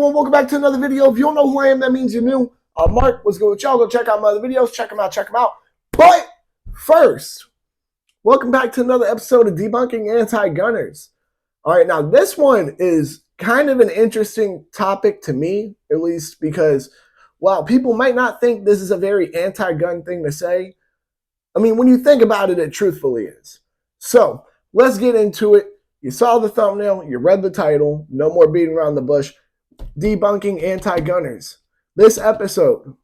everyone, welcome back to another video. If you don't know who I am, that means you're new. I'm Mark. Let's go with y'all. Go check out my other videos. Check them out. But first, welcome back to another episode of Debunking Anti Gunners. All right, now this one is kind of an interesting topic to me, at least because while people might not think this is a very anti-gun thing to say, I mean, when you think about it, it truthfully is. So let's get into it. You saw the thumbnail, you read the title, no more beating around the bush. Debunking Anti-Gunners. This episode,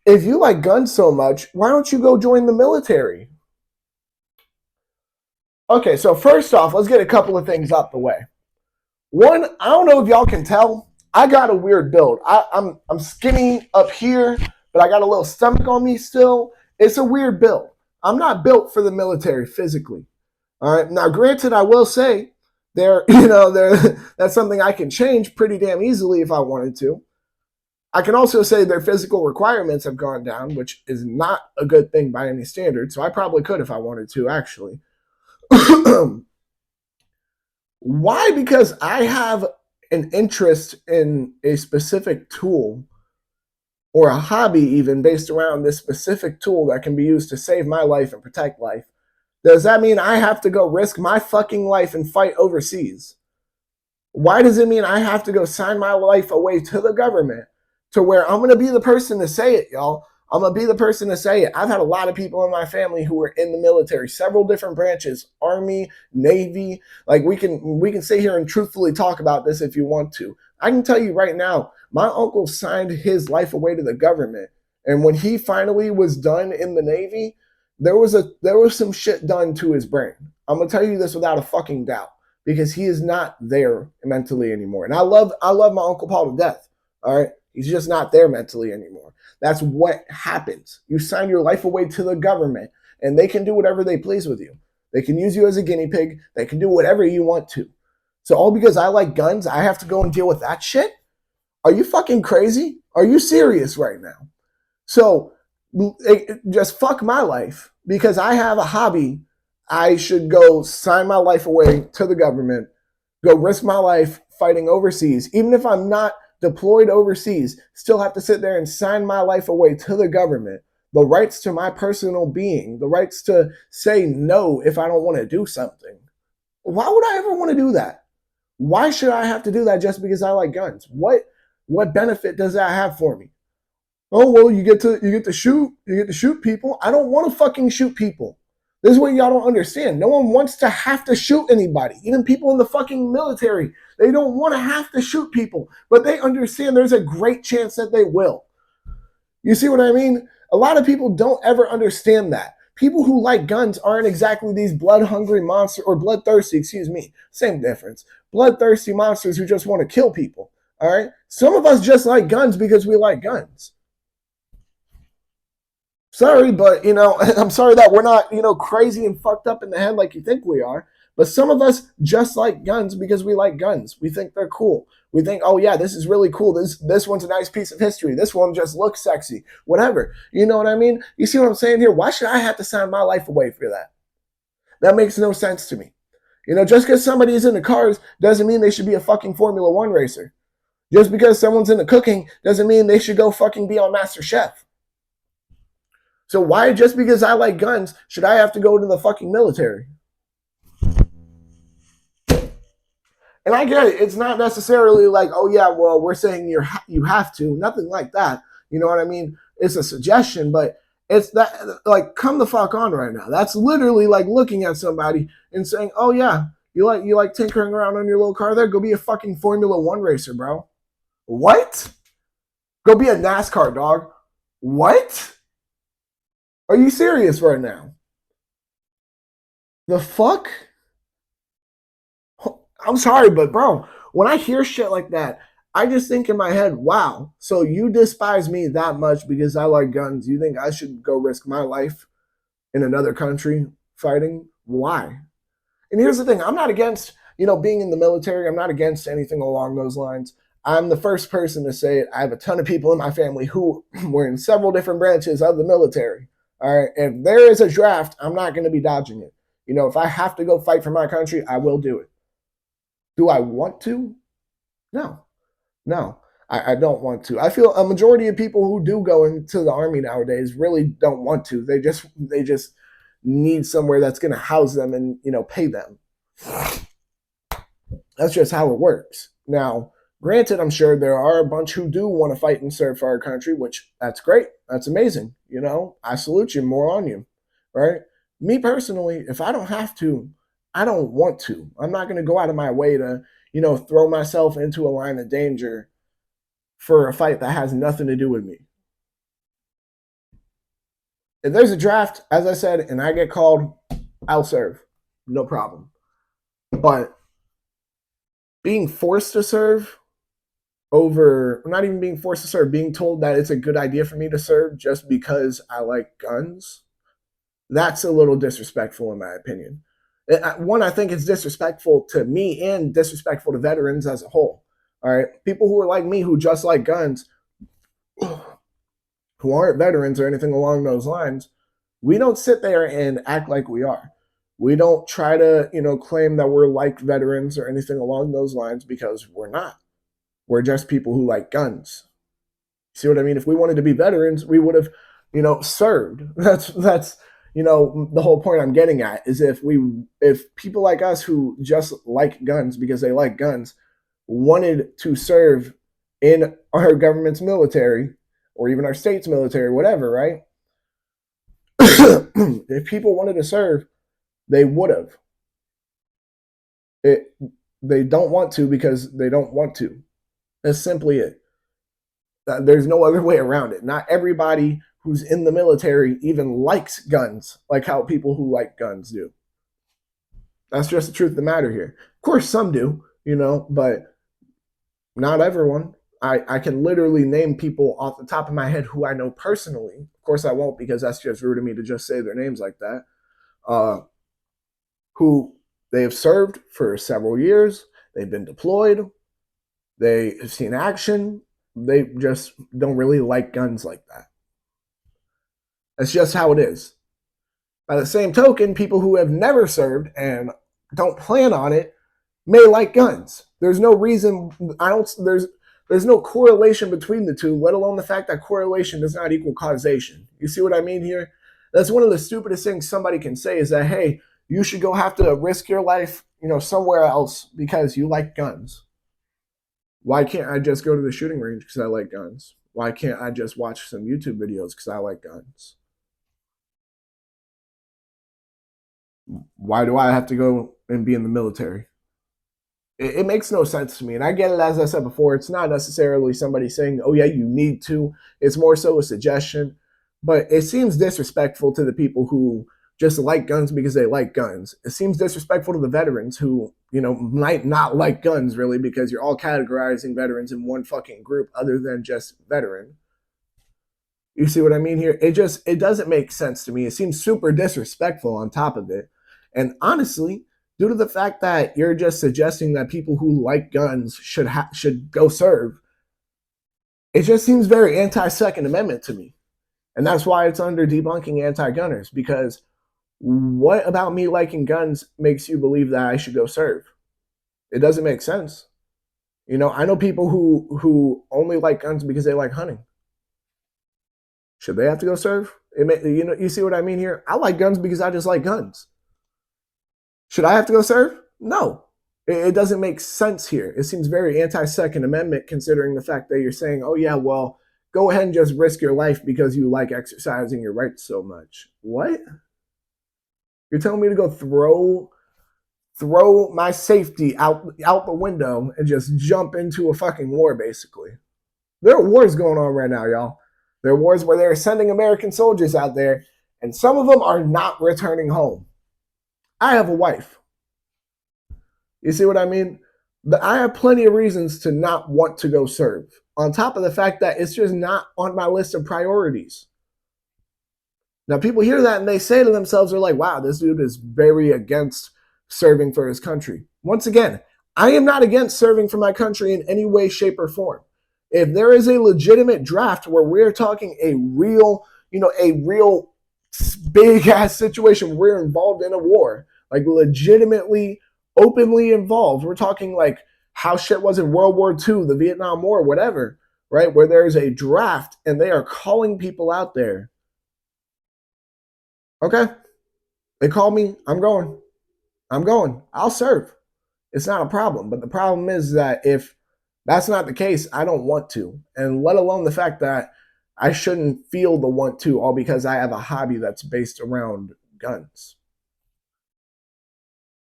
if you like guns so much, why don't you go join the military? Okay, so first off, let's get a couple of things out the way. One, I don't know if y'all can tell, I got a weird build. I'm skinny up here, but I got a little stomach on me still. It's a weird build. I'm not built for the military physically. All right. Now, granted, I will say that's something I can change pretty damn easily if I wanted to. I can also say their physical requirements have gone down, which is not a good thing by any standard. So I probably could if I wanted to, actually. Why? Because I have an interest in a specific tool or a hobby even based around this specific tool that can be used to save my life and protect life. Does that mean I have to go risk my fucking life and fight overseas? Why does it mean I have to go sign my life away to the government to where I'm going to be the person to say it, y'all? I'm going to be the person to say it. I've had a lot of people in my family who were in the military, several different branches, Army, Navy. Like we can sit here and truthfully talk about this if you want to. I can tell you right now, my uncle signed his life away to the government. And when he finally was done in the Navy, there was some shit done to his brain. I'm going to tell you this without a fucking doubt because he is not there mentally anymore. And I love my Uncle Paul to death. All right. He's just not there mentally anymore. That's what happens. You sign your life away to the government and they can do whatever they please with you. They can use you as a guinea pig. They can do whatever you want to. So all because I like guns, I have to go and deal with that shit? Are you fucking crazy? Are you serious right now? So just fuck my life because I have a hobby. I should go sign my life away to the government, go risk my life fighting overseas, even if I'm not deployed overseas, still have to sit there and sign my life away to the government. The rights to my personal being, the rights to say no if I don't want to do something. Why would I ever want to do that? Why should I have to do that just because I like guns? What benefit does that have for me? Oh, well, you get to shoot people. I don't want to fucking shoot people. This is what y'all don't understand. No one wants to have to shoot anybody. Even people in the fucking military, they don't want to have to shoot people, but they understand there's a great chance that they will. You see what I mean? A lot of people don't ever understand that. People who like guns aren't exactly these blood-hungry monsters, or bloodthirsty, excuse me, same difference. Bloodthirsty monsters who just want to kill people, all right? Some of us just like guns because we like guns. Sorry, but, I'm sorry that we're not, crazy and fucked up in the head like you think we are. But some of us just like guns because we like guns. We think they're cool. We think, oh, yeah, this is really cool. This one's a nice piece of history. This one just looks sexy. Whatever. You know what I mean? You see what I'm saying here? Why should I have to sign my life away for that? That makes no sense to me. Just because somebody's into cars doesn't mean they should be a fucking Formula One racer. Just because someone's into cooking doesn't mean they should go fucking be on Master Chef. So why, just because I like guns, should I have to go to the fucking military? And I get it. It's not necessarily like, oh, yeah, well, we're saying you have to. Nothing like that. You know what I mean? It's a suggestion, but it's that, like, come the fuck on right now. That's literally like looking at somebody and saying, oh, yeah, you like tinkering around on your little car there? Go be a fucking Formula One racer, bro. What? Go be a NASCAR dog. What? Are you serious right now? The fuck? I'm sorry, but bro, when I hear shit like that, I just think in my head, wow, so you despise me that much because I like guns. You think I should go risk my life in another country fighting? Why? And here's the thing. I'm not against, being in the military. I'm not against anything along those lines. I'm the first person to say it. I have a ton of people in my family who were in several different branches of the military. All right. If there is a draft, I'm not going to be dodging it. If I have to go fight for my country, I will do it. Do I want to? No. No, I don't want to. I feel a majority of people who do go into the army nowadays really don't want to. They just need somewhere that's going to house them and pay them. That's just how it works. Now, granted, I'm sure there are a bunch who do want to fight and serve for our country, which that's great. That's amazing. I salute you. More on you, right? Me personally, if I don't have to, I don't want to. I'm not going to go out of my way to, throw myself into a line of danger for a fight that has nothing to do with me. If there's a draft, as I said, and I get called, I'll serve. No problem. But being forced to serve over, not even being forced to serve, being told that it's a good idea for me to serve just because I like guns, that's a little disrespectful in my opinion. One, I think it's disrespectful to me and disrespectful to veterans as a whole. All right. People who are like me, who just like guns, who aren't veterans or anything along those lines, we don't sit there and act like we are. We don't try to, claim that we're like veterans or anything along those lines, because we're not. We're just people who like guns. See what I mean? If we wanted to be veterans, we would have, served. That's the whole point I'm getting at is if people like us who just like guns because they like guns wanted to serve in our government's military or even our state's military, whatever, right? If people wanted to serve, they would have. It They don't want to because they don't want to. That's simply it. There's no other way around it. Not everybody who's in the military even likes guns like how people who like guns do. That's just the truth of the matter here. Of course, some do, but not everyone. I can literally name people off the top of my head who I know personally. Of course, I won't, because that's just rude of me to just say their names like that. Who they have served for several years. They've been deployed. They have seen action. They just don't really like guns like that. That's just how it is. By the same token, people who have never served and don't plan on it may like guns. There's no reason. There's no correlation between the two, let alone the fact that correlation does not equal causation. You see what I mean here? That's one of the stupidest things somebody can say is that, hey, you should go have to risk your life, somewhere else because you like guns. Why can't I just go to the shooting range because I like guns? Why can't I just watch some YouTube videos because I like guns? Why do I have to go and be in the military? It makes no sense to me. And I get it, as I said before, it's not necessarily somebody saying, oh, yeah, you need to. It's more so a suggestion. But it seems disrespectful to the people who just like guns because they like guns. It seems disrespectful to the veterans who, might not like guns really, because you're all categorizing veterans in one fucking group other than just veteran. You see what I mean here? It doesn't make sense to me. It seems super disrespectful on top of it. And honestly, due to the fact that you're just suggesting that people who like guns should go serve, it just seems very anti-Second Amendment to me. And that's why it's under Debunking Anti Gunners, because what about me liking guns makes you believe that I should go serve? It doesn't make sense. I know people who only like guns because they like hunting. Should they have to go serve? You see what I mean here? I like guns because I just like guns. Should I have to go serve? No. It doesn't make sense here. It seems very anti-Second Amendment, considering the fact that you're saying, oh, yeah, well, go ahead and just risk your life because you like exercising your rights so much. What? You're telling me to go throw my safety out the window and just jump into a fucking war, basically. There are wars going on right now, y'all. There are wars where they're sending American soldiers out there, and some of them are not returning home. I have a wife. You see what I mean? I have plenty of reasons to not want to go serve, on top of the fact that it's just not on my list of priorities. Now, people hear that and they say to themselves, they're like, wow, this dude is very against serving for his country. Once again, I am not against serving for my country in any way, shape, or form. If there is a legitimate draft where we're talking a real big ass situation, we're involved in a war, like legitimately, openly involved. We're talking like how shit was in World War II, the Vietnam War, whatever, right? Where there's a draft and they are calling people out there. Okay, they call me, I'm going. I'll serve. It's not a problem. But the problem is that if that's not the case, I don't want to. And let alone the fact that I shouldn't feel the want to, all because I have a hobby that's based around guns.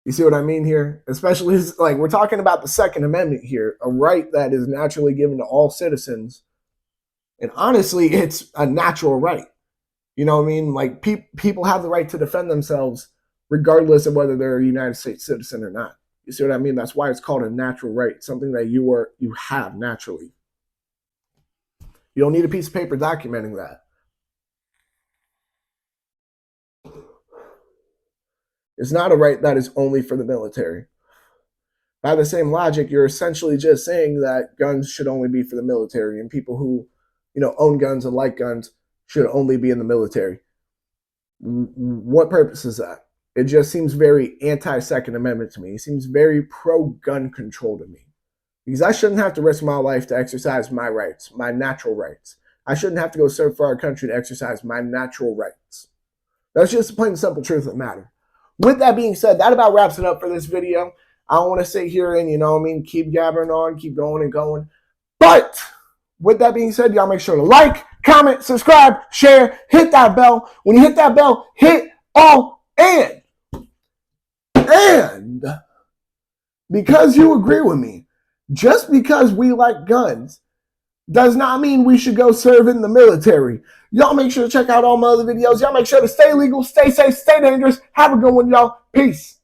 You see what I mean here? Especially like we're talking about the Second Amendment here, a right that is naturally given to all citizens. And honestly, it's a natural right. You know what I mean? Like people have the right to defend themselves regardless of whether they're a United States citizen or not. You see what I mean? That's why it's called a natural right, something that you have naturally. You don't need a piece of paper documenting that. It's not a right that is only for the military. By the same logic, you're essentially just saying that guns should only be for the military, and people who, own guns and like guns should only be in the military. What purpose is that? It just seems very anti-Second Amendment to me. It seems very pro-gun control to me. Because I shouldn't have to risk my life to exercise my rights, my natural rights. I shouldn't have to go serve for our country to exercise my natural rights. That's just the plain and simple truth of the matter. With that being said, that about wraps it up for this video. I don't want to sit here and, keep gabbering on, keep going and going. But with that being said, y'all make sure to like, comment, subscribe, share, hit that bell. When you hit that bell, hit all and because you agree with me, just because we like guns does not mean we should go serve in the military. Y'all make sure to check out all my other videos. Y'all make sure to stay legal, stay safe, stay dangerous. Have a good one, y'all. Peace.